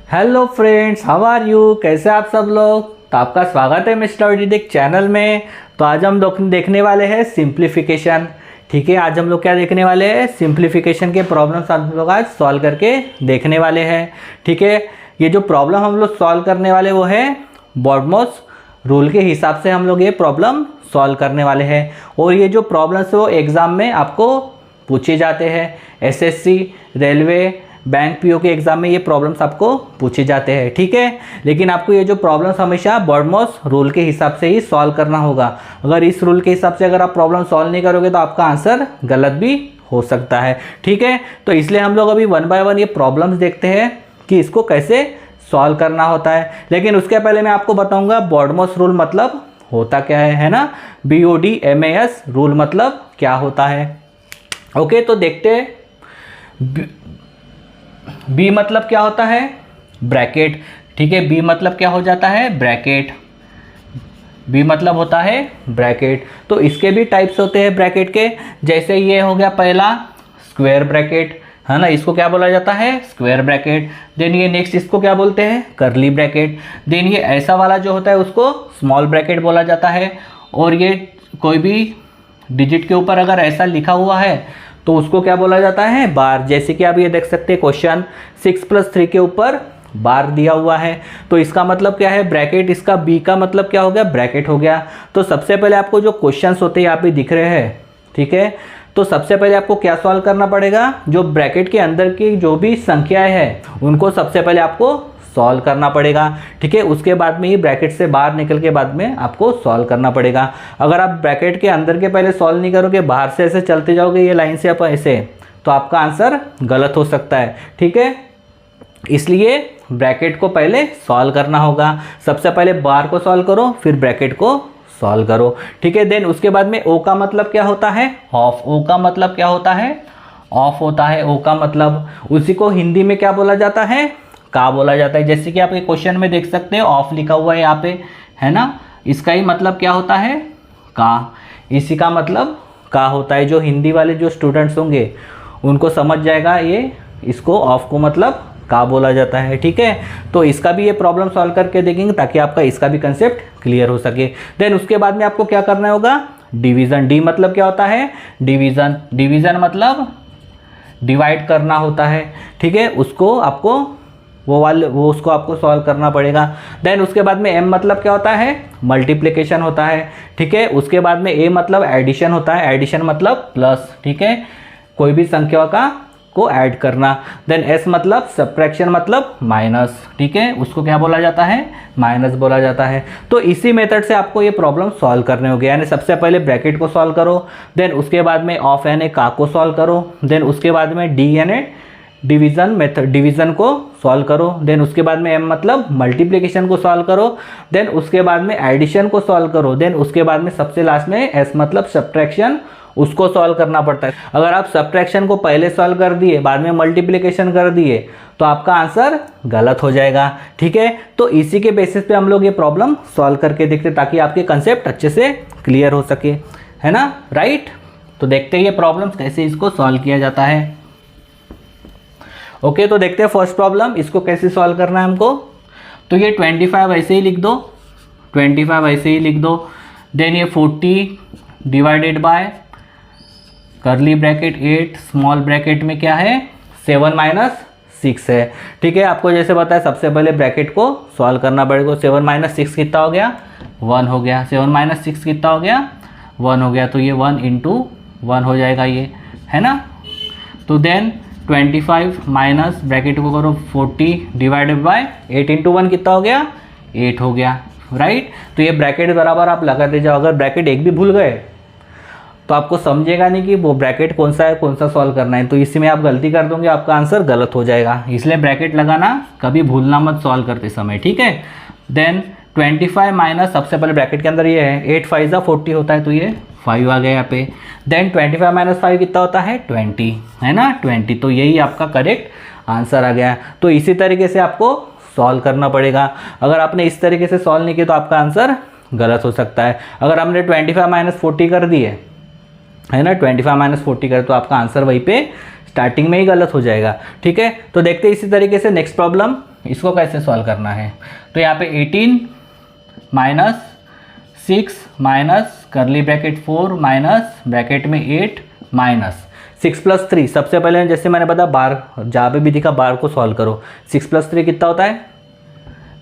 Hello friends, how are you? कैसे आप सब लोग? तो आपका स्वागत है मिस्टर डिडिक चैनल में। तो आज हम लोग देखने वाले हैं सिंप्लीफिकेशन। ठीक है, आज हम लोग क्या देखने वाले हैं? सिंप्लीफिकेशन के प्रॉब्लम्स हम लोग आज सॉल्व करके देखने वाले हैं। ठीक है, ये जो प्रॉब्लम हम लोग सॉल्व करने वाले वो है बॉडमॉस रूल के हिसाब से हम लोग ये प्रॉब्लम सॉल्व करने वाले हैं। और ये जो प्रॉब्लम्स है वो एग्ज़ाम में आपको पूछे जाते हैं। एसएससी, रेलवे, बैंक पीओ के एग्जाम में ये प्रॉब्लम्स आपको पूछे जाते हैं। ठीक है, लेकिन आपको ये जो प्रॉब्लम्स हमेशा बॉडमॉस रूल के हिसाब से ही सॉल्व करना होगा। अगर इस रूल के हिसाब से अगर आप प्रॉब्लम सॉल्व नहीं करोगे तो आपका आंसर गलत भी हो सकता है। ठीक है, तो इसलिए हम लोग अभी वन बाय वन ये प्रॉब्लम्स देखते हैं कि इसको कैसे सॉल्व करना होता है। लेकिन उसके पहले मैं आपको बताऊँगा बॉडमॉस रूल मतलब होता क्या है ना। BODMAS रूल मतलब क्या होता है। ओके, तो देखते हैं। बी मतलब क्या होता है? ब्रैकेट। ठीक है, बी मतलब क्या हो जाता है? ब्रैकेट। बी मतलब होता है ब्रैकेट। तो इसके भी टाइप्स होते हैं ब्रैकेट के। जैसे ये हो गया पहला स्क्वायर ब्रैकेट, है ना, इसको क्या बोला जाता है? Square bracket. देन ये नेक्स्ट इसको क्या बोलते हैं? Curly bracket. देन ये ऐसा वाला जो होता है उसको स्मॉल ब्रैकेट बोला जाता है। और ये कोई भी डिजिट के ऊपर अगर ऐसा लिखा हुआ है तो उसको क्या बोला जाता है? बार। जैसे कि आप ये देख सकते हैं क्वेश्चन 6+3 के ऊपर बार दिया हुआ है, तो इसका मतलब क्या है? ब्रैकेट। इसका बी का मतलब क्या हो गया? ब्रैकेट हो गया। तो सबसे पहले आपको जो क्वेश्चंस होते हैं यहाँ पे दिख रहे हैं, ठीक है, तो सबसे पहले आपको क्या सॉल्व करना पड़ेगा? जो ब्रैकेट के अंदर की जो भी संख्याएं हैं उनको सबसे पहले आपको सॉल्व करना पड़ेगा। ठीक है, उसके बाद में ही ब्रैकेट से बाहर निकल के बाद में आपको सॉल्व करना पड़ेगा। अगर आप ब्रैकेट के अंदर के पहले सॉल्व नहीं करोगे, बाहर से ऐसे चलते जाओगे ये लाइन से आप ऐसे, तो आपका आंसर गलत हो सकता है। ठीक है, इसलिए ब्रैकेट को पहले सॉल्व करना होगा। सबसे पहले बार को सॉल्व करो, फिर ब्रैकेट को सॉल्व करो। ठीक है, देन उसके बाद में ओ का मतलब क्या होता है? ऑफ। ओ का मतलब क्या होता है? ऑफ होता है ओ का मतलब। उसी को हिंदी में क्या बोला जाता है? का बोला जाता है। जैसे कि आप ये क्वेश्चन में देख सकते हैं ऑफ लिखा हुआ है यहाँ पे, है ना, इसका ही मतलब क्या होता है? का। इसी का मतलब का होता है। जो हिंदी वाले जो स्टूडेंट्स होंगे उनको समझ जाएगा ये, इसको ऑफ को मतलब का बोला जाता है। ठीक है, तो इसका भी ये प्रॉब्लम सॉल्व करके देखेंगे ताकि आपका इसका भी कंसेप्ट क्लियर हो सके। देन उसके बाद में आपको क्या करना होगा? डिवीज़न। डी मतलब क्या होता है? डिवीज़न। डिवीज़न मतलब डिवाइड करना होता है। ठीक है, उसको आपको उसको आपको सॉल्व करना पड़ेगा। देन उसके बाद में एम मतलब क्या होता है? मल्टीप्लिकेशन होता है। ठीक है, उसके बाद में ए मतलब एडिशन होता है। एडिशन मतलब प्लस। ठीक है, कोई भी संख्या को ऐड करना। देन एस मतलब सब्ट्रैक्शन मतलब माइनस। ठीक है, उसको क्या बोला जाता है? माइनस बोला जाता है। तो इसी मेथड से आपको ये प्रॉब्लम सॉल्व करने होंगे। यानी सबसे पहले ब्रैकेट को सॉल्व करो, देन उसके बाद में ऑफ यानी का को सॉल्व करो, देन उसके बाद में डी यानी डिवीज़न मेथड, डिवीज़न को सॉल्व करो, देन उसके बाद में एम मतलब मल्टीप्लिकेशन को सॉल्व करो, देन उसके बाद में एडिशन को सॉल्व करो, देन उसके बाद में सबसे लास्ट में एस मतलब सब्ट्रैक्शन, उसको सॉल्व करना पड़ता है। अगर आप सब्ट्रैक्शन को पहले सॉल्व कर दिए बाद में मल्टीप्लिकेशन कर दिए तो आपका आंसर गलत हो जाएगा। ठीक है, तो इसी के बेसिस पे हम लोग ये प्रॉब्लम सॉल्व करके देखते ताकि आपके कंसेप्ट अच्छे से क्लियर हो सके, है ना, राइट। तो देखते हैं ये प्रॉब्लम्स कैसे इसको सॉल्व किया जाता है। ओके, तो देखते हैं फर्स्ट प्रॉब्लम, इसको कैसे सॉल्व करना है हमको। तो ये 25 ऐसे ही लिख दो, 25 ऐसे ही लिख दो। देन ये 40 divided by curly bracket 8 small bracket में क्या है? 7 - 6 है। ठीक है, आपको जैसे बताया सबसे पहले ब्रैकेट को सॉल्व करना पड़ेगा। 7 - 6 कितना हो गया? 1 हो गया। 7 - 6 कितना हो गया? 1 हो गया। तो ये 1 × 1 हो जाएगा ये, है ना। तो देन 25 माइनस ब्रैकेट को करो 40 डिवाइडेड बाय 8 × 1 कितना हो गया? 8 हो गया, राइट। तो ये ब्रैकेट बराबर आप लगाते जाओ। अगर ब्रैकेट एक भी भूल गए तो आपको समझेगा नहीं कि वो ब्रैकेट कौन सा है, कौन सा सॉल्व करना है। तो इसी में आप गलती कर दोगे, आपका आंसर गलत हो जाएगा। इसलिए ब्रैकेट लगाना कभी भूलना मत सॉल्व करते समय। ठीक है, देन 25 माइनस सबसे पहले ब्रैकेट के अंदर ये है 8 × 5 = 40 होता है, तो ये 5 आ गया यहाँ पे। देन 25 - 5 कितना होता है? 20, है ना, 20। तो यही आपका करेक्ट आंसर आ गया। तो इसी तरीके से आपको सॉल्व करना पड़ेगा। अगर आपने इस तरीके से सॉल्व नहीं किया तो आपका आंसर गलत हो सकता है। अगर हमने 25 - 40 कर दिए, है ना, 25 - 40 कर, तो आपका आंसर वहीं पे स्टार्टिंग में ही गलत हो जाएगा। ठीक है, तो देखते हैं इसी तरीके से नेक्स्ट प्रॉब्लम। इसको कैसे सॉल्व करना है, तो यहाँ पे 18 माइनस 6 माइनस करली ब्रैकेट 4 माइनस ब्रैकेट में 8 माइनस 6 + 3। सबसे पहले जैसे मैंने बताया बार, जहाँ पे भी दिखा बार को सॉल्व करो। 6 + 3 कितना होता है,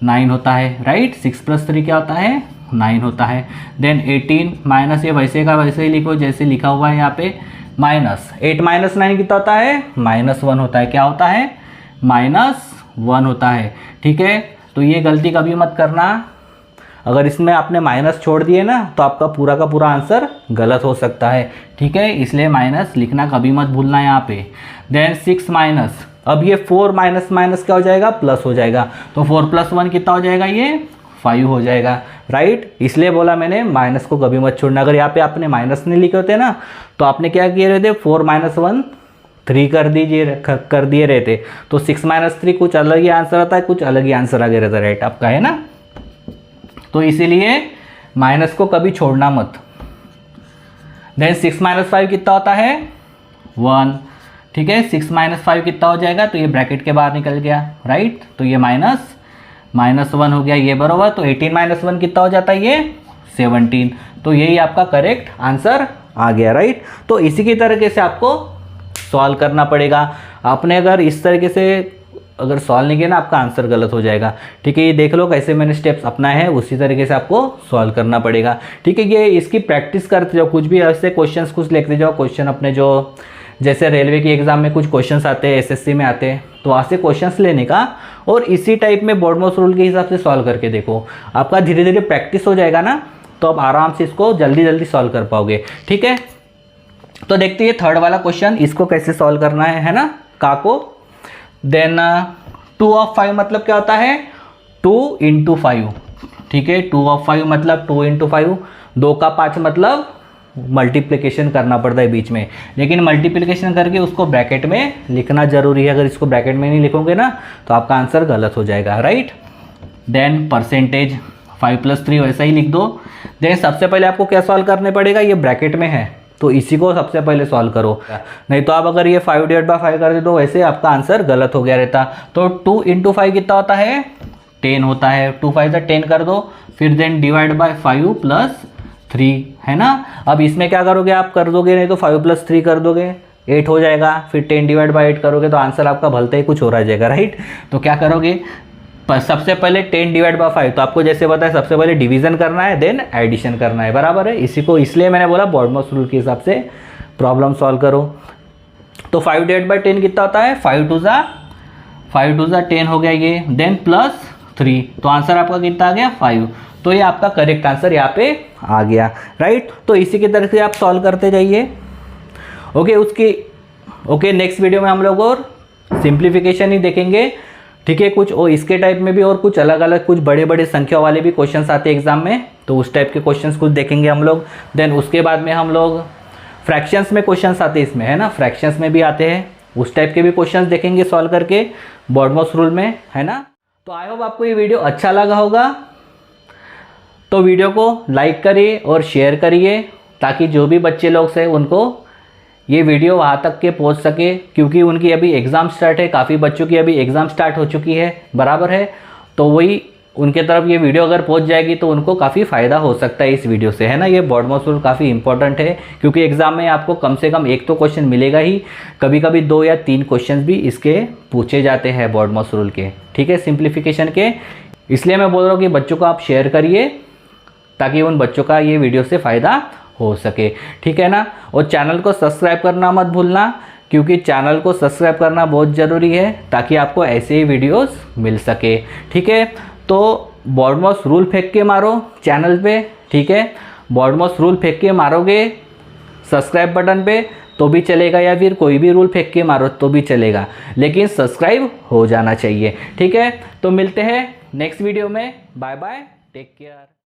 9 होता है, राइट। 6 + 3 क्या होता है, 9 होता है। देन 18 माइनस, ये वैसे का वैसे ही लिखो जैसे लिखा हुआ है यहाँ पे, माइनस 8 माइनस 9 कितना होता है, -1 होता है। क्या होता है, -1 होता है, ठीक है। तो ये गलती कभी मत करना, अगर इसमें आपने माइनस छोड़ दिए ना तो आपका पूरा का पूरा आंसर गलत हो सकता है, ठीक है। इसलिए माइनस लिखना कभी मत भूलना यहाँ पे। देन 6 माइनस, अब ये 4 माइनस माइनस क्या हो जाएगा, प्लस हो जाएगा। तो 4 + 1 कितना हो जाएगा, ये 5 हो जाएगा, राइट। इसलिए बोला मैंने माइनस को कभी मत छोड़ना। अगर यहाँ पे आपने माइनस नहीं लिखे होते ना तो आपने क्या किए रहते, 4 - 1 3 कर दिए रहते। तो 6 - 3 कुछ अलग ही आंसर आता है, कुछ अलग ही आंसर आगे रहता है, राइट आपका, है ना। तो इसीलिए माइनस को कभी छोड़ना मत। देन 6 - 5 कितना होता है, 1, ठीक है। 6 - 5 कितना हो जाएगा, तो ये ब्रैकेट के बाहर निकल गया, राइट। तो ये -1 हो गया, ये बराबर। तो 18 - 1 कितना हो जाता है, ये 17। तो यही आपका करेक्ट आंसर आ गया, राइट। तो इसी की तरीके से आपको सॉल्व करना पड़ेगा। आपने अगर इस तरीके से अगर सॉल्व नहीं किया ना, आपका आंसर गलत हो जाएगा, ठीक है। ये देख लो कैसे मैंने स्टेप्स अपनाए हैं, उसी तरीके से आपको सॉल्व करना पड़ेगा, ठीक है। ये इसकी प्रैक्टिस करते जाओ, कुछ भी ऐसे क्वेश्चंस कुछ लिखते जाओ, क्वेश्चन अपने जो जैसे रेलवे की एग्जाम में कुछ क्वेश्चंस आते हैं, एसएससी में आते हैं, तो वहाँ से क्वेश्चंस लेने का और इसी टाइप में बोर्डमोस रूल के हिसाब से सॉल्व करके देखो। आपका धीरे धीरे प्रैक्टिस हो जाएगा ना, तो आप आराम से इसको जल्दी जल्दी सॉल्व कर पाओगे, ठीक है। तो देखते हैं थर्ड वाला क्वेश्चन, इसको कैसे सॉल्व करना है ना, का को। देन 2 of 5 मतलब क्या होता है, 2 × 5, ठीक है। 2 of 5 मतलब 2 × 5, 2 का 5 मतलब मल्टीप्लिकेशन करना पड़ता है बीच में, लेकिन मल्टीप्लिकेशन करके उसको ब्रैकेट में लिखना जरूरी है। अगर इसको ब्रैकेट में नहीं लिखोगे ना तो आपका आंसर गलत हो जाएगा, राइट। देन परसेंटेज 5 + 3 वैसा ही लिख दो। देन सबसे पहले आपको क्या सॉल्व करने पड़ेगा, ये ब्रैकेट में है तो इसी को सबसे पहले सॉल्व करो, नहीं तो आप अगर ये 5/5 कर दे तो वैसे आपका आंसर गलत हो गया रहता। तो 2 × 5 कितना होता है, 10 होता है। 2 5 से 10 कर दो, फिर देन डिवाइड बाय 5 + 3, है ना। अब इसमें क्या करोगे, आप कर दोगे नहीं तो 5 + 3 कर दोगे, 8 हो जाएगा। फिर 10 / 8 करोगे तो आंसर आपका भलते ही कुछ हो रहा जाएगा, राइट। तो क्या करोगे, सबसे पहले 10 / 5, तो आपको जैसे पता है सबसे पहले डिवीजन करना है, देन एडिशन करना है, बराबर है। इसी को इसलिए मैंने बोला बोर्डमोस रूल के हिसाब से प्रॉब्लम सॉल्व करो। तो 5 / 10 कितना होता है, 5 2 = 10 हो गया ये। देन +3, तो आंसर आपका कितना आ गया, 5। तो ये आपका करेक्ट आंसर यहाँ पे आ गया, राइट। तो इसी की तरह से आप सॉल्व करते जाइए, ओके। नेक्स्ट वीडियो में हम लोग और सिंप्लीफिकेशन ही देखेंगे, ठीक है। कुछ और इसके टाइप में भी और कुछ अलग अलग कुछ बड़े बड़े संख्या वाले भी क्वेश्चंस आते हैं एग्जाम में, तो उस टाइप के क्वेश्चंस कुछ देखेंगे हम लोग। देन उसके बाद में हम लोग फ्रैक्शंस में क्वेश्चंस आते हैं इसमें, है ना, फ्रैक्शंस में भी आते हैं, उस टाइप के भी क्वेश्चंस देखेंगे सॉल्व करके बोर्डमोस रूल में, है ना। तो आई होप आपको ये वीडियो अच्छा लगा होगा, तो वीडियो को लाइक करिए और शेयर करिए ताकि जो भी बच्चे लोग से उनको ये वीडियो वहाँ तक के पहुँच सके, क्योंकि उनकी अभी एग्ज़ाम स्टार्ट है, काफ़ी बच्चों की अभी एग्ज़ाम स्टार्ट हो चुकी है, बराबर है। तो वही उनके तरफ ये वीडियो अगर पहुँच जाएगी तो उनको काफ़ी फ़ायदा हो सकता है इस वीडियो से, है ना। ये बोर्डमोस रूल काफ़ी इंपॉर्टेंट है, क्योंकि एग्ज़ाम में आपको कम से कम एक तो क्वेश्चन मिलेगा ही, कभी कभी 2 या 3 क्वेश्चन भी इसके पूछे जाते हैं बोर्डमोस रूल के, ठीक है, सिंप्लीफिकेशन के। इसलिए मैं बोल रहा हूँ कि बच्चों को आप शेयर करिए ताकि उन बच्चों का ये वीडियो से फ़ायदा हो सके, ठीक है ना। और चैनल को सब्सक्राइब करना मत भूलना, क्योंकि चैनल को सब्सक्राइब करना बहुत ज़रूरी है ताकि आपको ऐसे ही वीडियोस मिल सके, ठीक है। तो बोर्डमोस रूल फेंक के मारो चैनल पे, ठीक है। बोर्डमोस रूल फेंक के मारोगे सब्सक्राइब बटन पे तो भी चलेगा, या फिर कोई भी रूल फेंक के मारो तो भी चलेगा, लेकिन सब्सक्राइब हो जाना चाहिए, ठीक है। तो मिलते हैं नेक्स्ट वीडियो में, बाय बाय, टेक केयर।